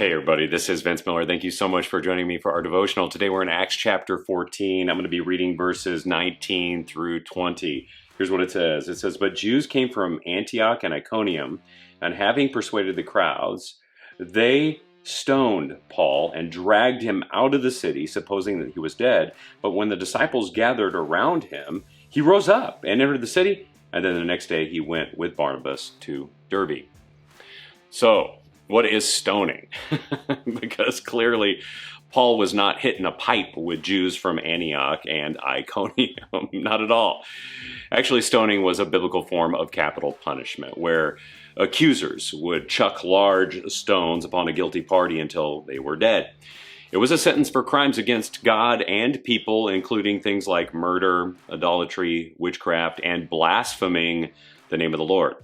Hey everybody, this is Vince Miller. Thank you so much for joining me for our devotional. Today we're in Acts chapter 14. I'm going to be reading verses 19 through 20. Here's what it says. It says, "But Jews came from Antioch and Iconium, and having persuaded the crowds, they stoned Paul and dragged him out of the city, supposing that he was dead. But when the disciples gathered around him, he rose up and entered the city, and then the next day he went with Barnabas to Derbe." So, what is stoning? Because clearly Paul was not hitting a pipe with Jews from Antioch and Iconium. Not at all. Actually, stoning was a biblical form of capital punishment where accusers would chuck large stones upon a guilty party until they were dead. It was a sentence for crimes against God and people, including things like murder, idolatry, witchcraft, and blaspheming the name of the Lord.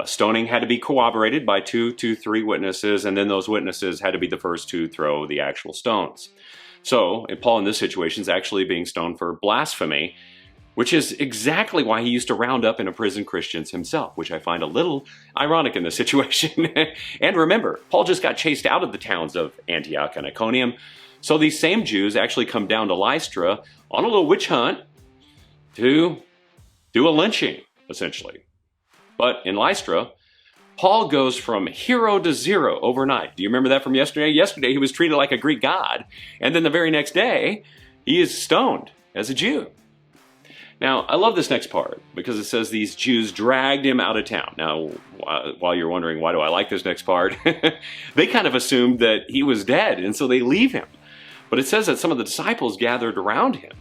Stoning had to be corroborated by 2 to 3 witnesses, and then those witnesses had to be the first to throw the actual stones. So, Paul in this situation is actually being stoned for blasphemy, which is exactly why he used to round up and imprison Christians himself, which I find a little ironic in this situation. And remember, Paul just got chased out of the towns of Antioch and Iconium, so these same Jews actually come down to Lystra on a little witch hunt to do a lynching, essentially. But in Lystra, Paul goes from hero to zero overnight. Do you remember that from yesterday? Yesterday, he was treated like a Greek god. And then the very next day, he is stoned as a Jew. Now, I love this next part because it says these Jews dragged him out of town. Now, while you're wondering, why do I like this next part? They kind of assumed that he was dead, and so they leave him. But it says that some of the disciples gathered around him.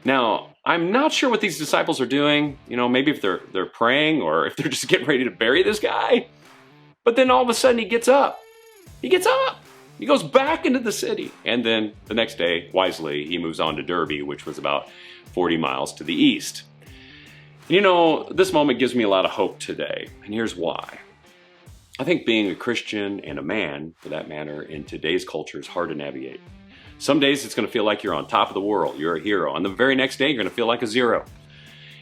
Now, I'm not sure what these disciples are doing. You know, maybe if they're praying or if they're just getting ready to bury this guy. But then all of a sudden he gets up. He gets up. He goes back into the city. And then the next day, wisely, he moves on to Derbe, which was about 40 miles to the east. You know, this moment gives me a lot of hope today. And here's why. I think being a Christian and a man, for that matter, in today's culture is hard to navigate. Some days it's going to feel like you're on top of the world. You're a hero. On the very next day, you're going to feel like a zero.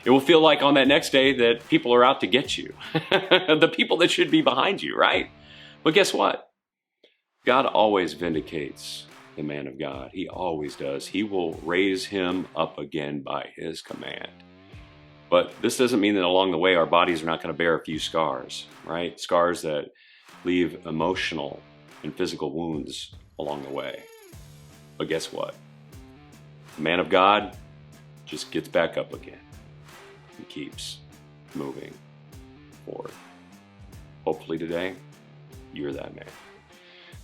It will feel like on that next day that people are out to get you. The people that should be behind you, right? But guess what? God always vindicates the man of God. He always does. He will raise him up again by his command. But this doesn't mean that along the way our bodies are not going to bear a few scars, right? Scars that leave emotional and physical wounds along the way. But guess what? The man of God just gets back up again and keeps moving forward. Hopefully today, you're that man.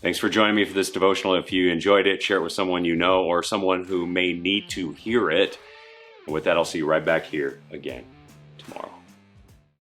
Thanks for joining me for this devotional. If you enjoyed it, share it with someone you know or someone who may need to hear it. And with that, I'll see you right back here again tomorrow.